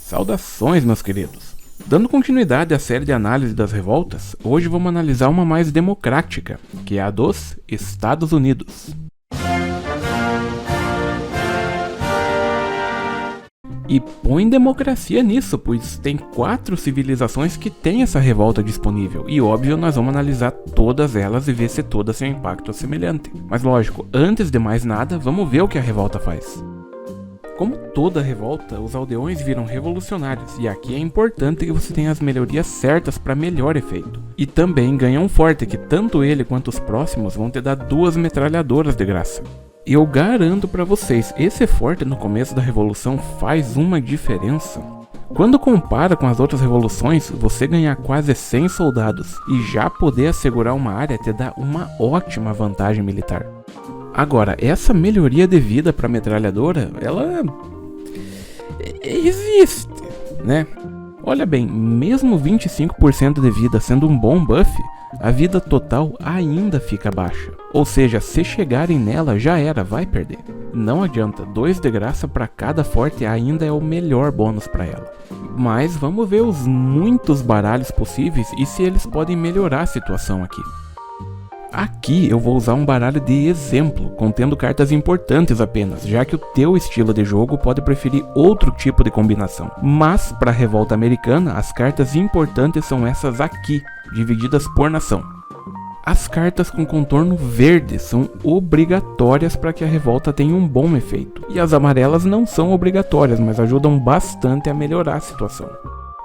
Saudações, meus queridos! Dando continuidade à série de análise das revoltas, hoje vamos analisar uma mais democrática, que é a dos Estados Unidos. E põe democracia nisso, pois tem 4 civilizações que têm essa revolta disponível, e óbvio nós vamos analisar todas elas e ver se todas têm um impacto semelhante. Mas lógico, antes de mais nada, vamos ver o que a revolta faz. Como toda revolta, os aldeões viram revolucionários, e aqui é importante que você tenha as melhorias certas para melhor efeito. E também ganha um forte que tanto ele quanto os próximos vão te dar 2 metralhadoras de graça. Eu garanto para vocês, esse forte no começo da revolução faz uma diferença. Quando compara com as outras revoluções, você ganhar quase 100 soldados e já poder assegurar uma área te dá uma ótima vantagem militar. Agora, essa melhoria de vida para metralhadora, ela existe, né? Olha bem, mesmo 25% de vida sendo um bom buff, a vida total ainda fica baixa. Ou seja, se chegarem nela já era, vai perder. Não adianta, 2 de graça para cada forte ainda é o melhor bônus para ela. Mas vamos ver os muitos baralhos possíveis e se eles podem melhorar a situação aqui. Aqui eu vou usar um baralho de exemplo, contendo cartas importantes apenas, já que o teu estilo de jogo pode preferir outro tipo de combinação. Mas, para a revolta americana, as cartas importantes são essas aqui, divididas por nação. As cartas com contorno verde são obrigatórias para que a revolta tenha um bom efeito. E as amarelas não são obrigatórias, mas ajudam bastante a melhorar a situação.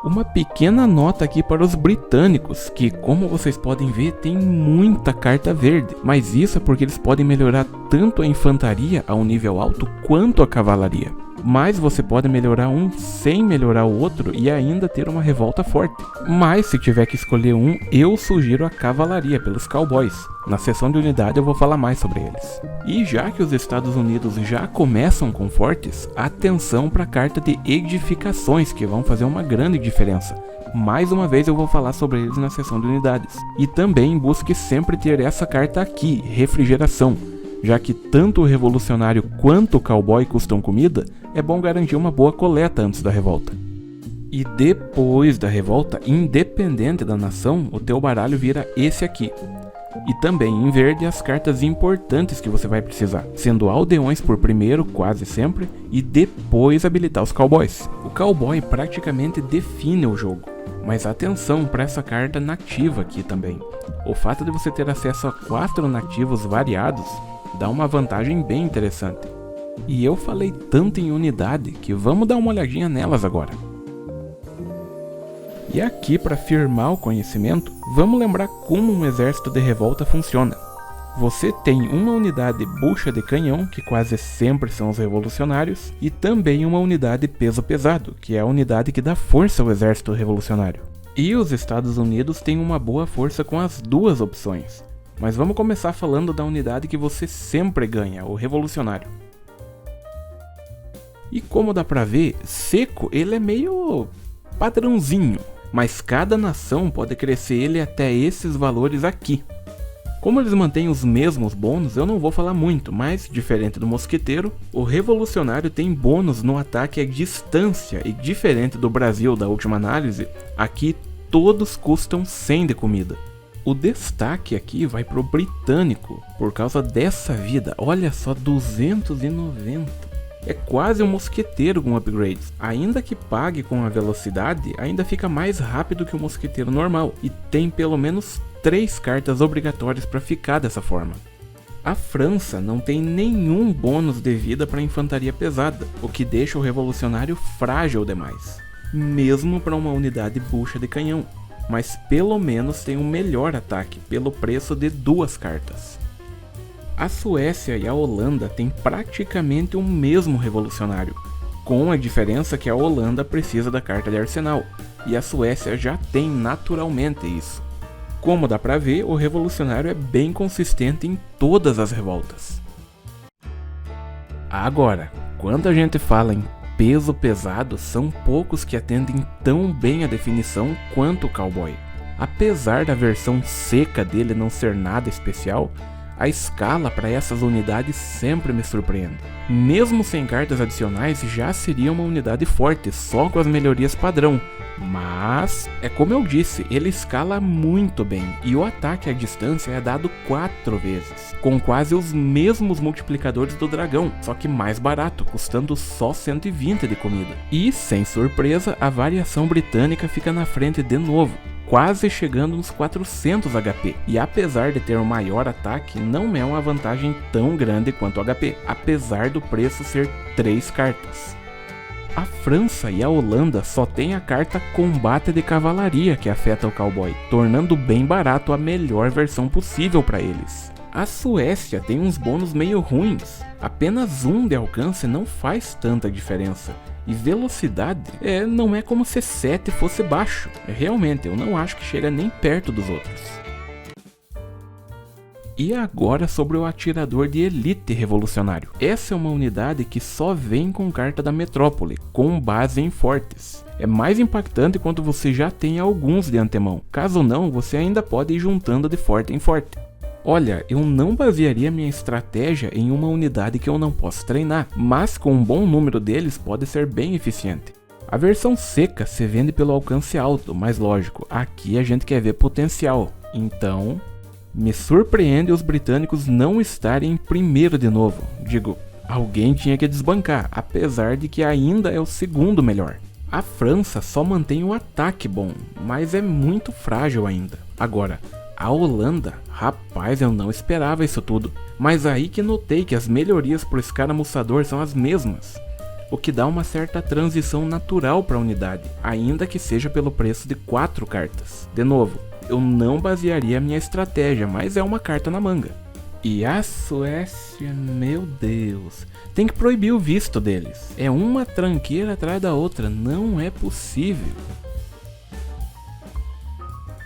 Uma pequena nota aqui para os britânicos, que como vocês podem ver tem muita carta verde, mas isso é porque eles podem melhorar tanto a infantaria a um nível alto quanto a cavalaria. Mas você pode melhorar um sem melhorar o outro e ainda ter uma revolta forte. Mas se tiver que escolher um, eu sugiro a cavalaria pelos cowboys. Na seção de unidade eu vou falar mais sobre eles. E já que os Estados Unidos já começam com fortes, atenção para a carta de edificações que vão fazer uma grande diferença. Mais uma vez eu vou falar sobre eles na seção de unidades. E também busque sempre ter essa carta aqui, refrigeração. Já que tanto o revolucionário quanto o cowboy custam comida, é bom garantir uma boa coleta antes da revolta. E depois da revolta, independente da nação, o teu baralho vira esse aqui. E também em verde as cartas importantes que você vai precisar, sendo aldeões por primeiro, quase sempre, e depois habilitar os cowboys. O cowboy praticamente define o jogo, mas atenção para essa carta nativa aqui também. O fato de você ter acesso a 4 nativos variados dá uma vantagem bem interessante. E eu falei tanto em unidade que vamos dar uma olhadinha nelas agora. E aqui, para firmar o conhecimento, vamos lembrar como um exército de revolta funciona. Você tem uma unidade bucha de canhão, que quase sempre são os revolucionários, e também uma unidade peso pesado, que é a unidade que dá força ao exército revolucionário. E os Estados Unidos têm uma boa força com as 2 opções. Mas vamos começar falando da unidade que você sempre ganha, o revolucionário. E como dá pra ver, seco ele é meio padrãozinho, mas cada nação pode crescer ele até esses valores aqui. Como eles mantêm os mesmos bônus, eu não vou falar muito, mas diferente do mosqueteiro, o revolucionário tem bônus no ataque à distância e diferente do Brasil da última análise, aqui todos custam 100 de comida. O destaque aqui vai pro britânico, por causa dessa vida, olha só, 290. É quase um mosqueteiro com upgrades. Ainda que pague com a velocidade, ainda fica mais rápido que o mosqueteiro normal, e tem pelo menos 3 cartas obrigatórias para ficar dessa forma. A França não tem nenhum bônus de vida para infantaria pesada, o que deixa o revolucionário frágil demais, mesmo para uma unidade bucha de canhão. Mas pelo menos tem um melhor ataque pelo preço de 2 cartas. A Suécia e a Holanda têm praticamente o mesmo revolucionário, com a diferença que a Holanda precisa da carta de arsenal, e a Suécia já tem naturalmente isso. Como dá pra ver, o revolucionário é bem consistente em todas as revoltas. Agora, quando a gente fala em peso pesado, são poucos que atendem tão bem a definição quanto o cowboy. Apesar da versão seca dele não ser nada especial, A escala para essas unidades sempre me surpreende. Mesmo sem cartas adicionais, já seria uma unidade forte, só com as melhorias padrão. Mas, é como eu disse, ele escala muito bem, e o ataque à distância é dado 4 vezes, com quase os mesmos multiplicadores do dragão, só que mais barato, custando só 120 de comida. E, sem surpresa, a variação britânica fica na frente de novo, quase chegando nos 400 HP, e apesar de ter um maior ataque, não é uma vantagem tão grande quanto o HP, apesar do preço ser 3 cartas. A França e a Holanda só tem a carta Combate de Cavalaria que afeta o cowboy, tornando bem barato a melhor versão possível para eles. A Suécia tem uns bônus meio ruins, apenas 1 de alcance não faz tanta diferença. E velocidade não é como se 7 fosse baixo, realmente eu não acho que chega nem perto dos outros. E agora sobre o atirador de elite revolucionário. Essa é uma unidade que só vem com carta da metrópole, com base em fortes. É mais impactante quando você já tem alguns de antemão, caso não você ainda pode ir juntando de forte em forte. Olha, eu não basearia minha estratégia em uma unidade que eu não posso treinar, mas com um bom número deles pode ser bem eficiente. A versão seca se vende pelo alcance alto, mas lógico, aqui a gente quer ver potencial, então me surpreende os britânicos não estarem em primeiro de novo. Digo, alguém tinha que desbancar, apesar de que ainda é o segundo melhor. A França só mantém o ataque bom, mas é muito frágil ainda. Agora, a Holanda, rapaz, eu não esperava isso tudo, mas aí que notei que as melhorias pro escaramuçador são as mesmas, o que dá uma certa transição natural para a unidade, ainda que seja pelo preço de 4 cartas. De novo, eu não basearia minha estratégia, mas é uma carta na manga. E a Suécia, meu Deus, tem que proibir o visto deles, é uma tranqueira atrás da outra, não é possível.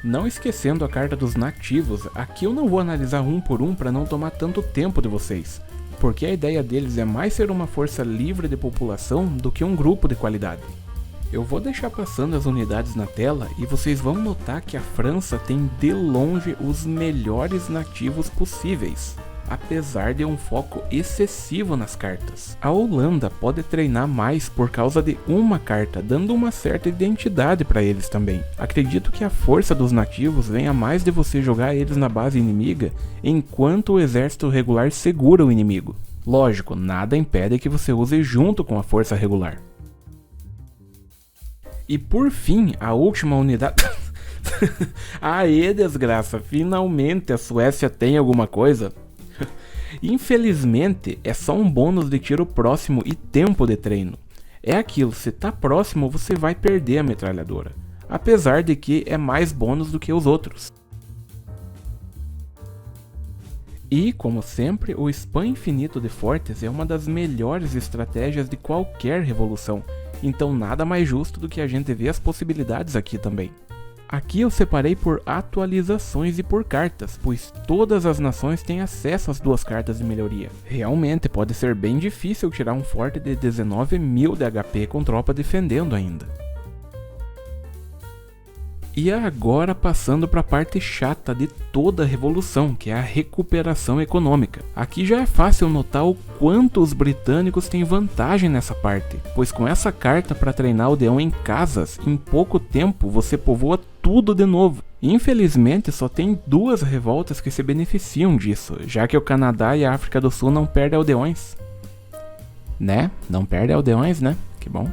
Não esquecendo a carta dos nativos, aqui eu não vou analisar um por um para não tomar tanto tempo de vocês, porque a ideia deles é mais ser uma força livre de população do que um grupo de qualidade. Eu vou deixar passando as unidades na tela e vocês vão notar que a França tem de longe os melhores nativos possíveis, apesar de um foco excessivo nas cartas. A Holanda pode treinar mais por causa de uma carta, dando uma certa identidade para eles também. Acredito que a força dos nativos venha mais de você jogar eles na base inimiga, enquanto o exército regular segura o inimigo. Lógico, nada impede que você use junto com a força regular. E por fim, a última unidade... Aê, desgraça, finalmente a Suécia tem alguma coisa? Infelizmente, é só um bônus de tiro próximo e tempo de treino. É aquilo, se tá próximo você vai perder a metralhadora, apesar de que é mais bônus do que os outros. E, como sempre, o spam infinito de fortes é uma das melhores estratégias de qualquer revolução, então nada mais justo do que a gente ver as possibilidades aqui também. Aqui eu separei por atualizações e por cartas, pois todas as nações têm acesso às 2 cartas de melhoria. Realmente pode ser bem difícil tirar um forte de 19.000 de HP com tropa defendendo ainda. E agora passando para a parte chata de toda a revolução, que é a recuperação econômica. Aqui já é fácil notar o quanto os britânicos têm vantagem nessa parte, pois com essa carta para treinar o Aldeão em casas, em pouco tempo você povoa tudo de novo. Infelizmente só tem 2 revoltas que se beneficiam disso, já que o Canadá e a África do Sul não perdem aldeões. Né? Não perdem aldeões, né? Que bom.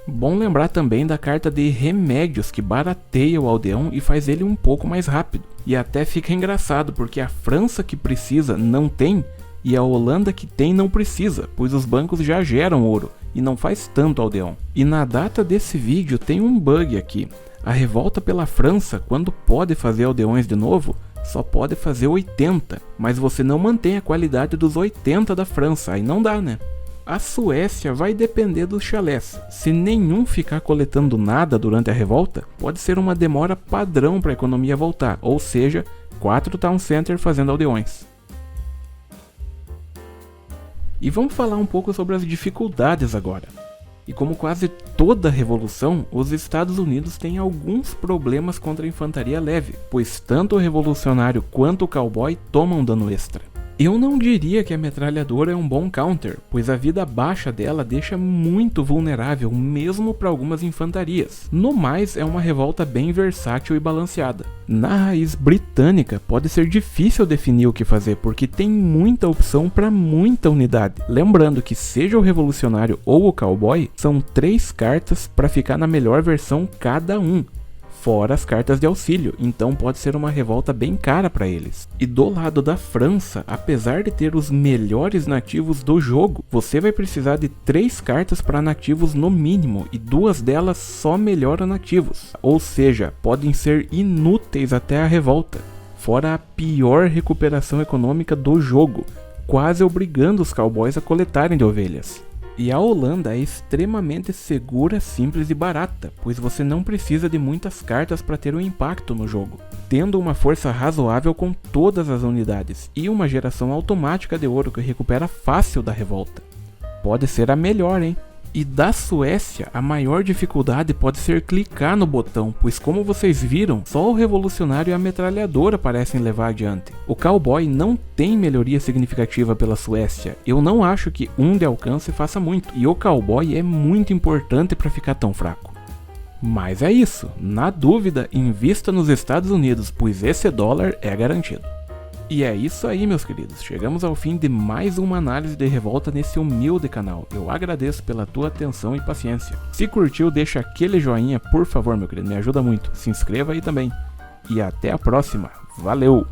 Bom lembrar também da carta de remédios que barateia o aldeão e faz ele um pouco mais rápido. E até fica engraçado porque a França que precisa não tem e a Holanda que tem não precisa, pois os bancos já geram ouro e não faz tanto aldeão. E na data desse vídeo tem um bug aqui. A revolta pela França, quando pode fazer aldeões de novo, só pode fazer 80, mas você não mantém a qualidade dos 80 da França, aí não dá, né? A Suécia vai depender dos chalés. Se nenhum ficar coletando nada durante a revolta, pode ser uma demora padrão para a economia voltar, ou seja, 4 Town Center fazendo aldeões. E vamos falar um pouco sobre as dificuldades agora. E como quase toda revolução, os Estados Unidos têm alguns problemas contra a infantaria leve, pois tanto o revolucionário quanto o cowboy tomam dano extra. Eu não diria que a metralhadora é um bom counter, pois a vida baixa dela deixa muito vulnerável mesmo para algumas infantarias. No mais, é uma revolta bem versátil e balanceada. Na raiz britânica, pode ser difícil definir o que fazer, porque tem muita opção para muita unidade. Lembrando que seja o revolucionário ou o cowboy, são 3 cartas para ficar na melhor versão cada um. Fora as cartas de auxílio, então pode ser uma revolta bem cara para eles. E do lado da França, apesar de ter os melhores nativos do jogo, você vai precisar de 3 cartas para nativos no mínimo, e 2 delas só melhoram nativos, ou seja, podem ser inúteis até a revolta. Fora a pior recuperação econômica do jogo, quase obrigando os cowboys a coletarem de ovelhas. E a Holanda é extremamente segura, simples e barata, pois você não precisa de muitas cartas para ter um impacto no jogo, tendo uma força razoável com todas as unidades e uma geração automática de ouro que recupera fácil da revolta. Pode ser a melhor, hein? E da Suécia, a maior dificuldade pode ser clicar no botão, pois como vocês viram, só o revolucionário e a metralhadora parecem levar adiante. O cowboy não tem melhoria significativa pela Suécia, eu não acho que 1 de alcance faça muito, e o cowboy é muito importante para ficar tão fraco. Mas é isso, na dúvida, invista nos Estados Unidos, pois esse dólar é garantido. E é isso aí, meus queridos, chegamos ao fim de mais uma análise de revolta nesse humilde canal. Eu agradeço pela tua atenção e paciência. Se curtiu, deixa aquele joinha, por favor, meu querido, me ajuda muito. Se inscreva aí também. E até a próxima. Valeu!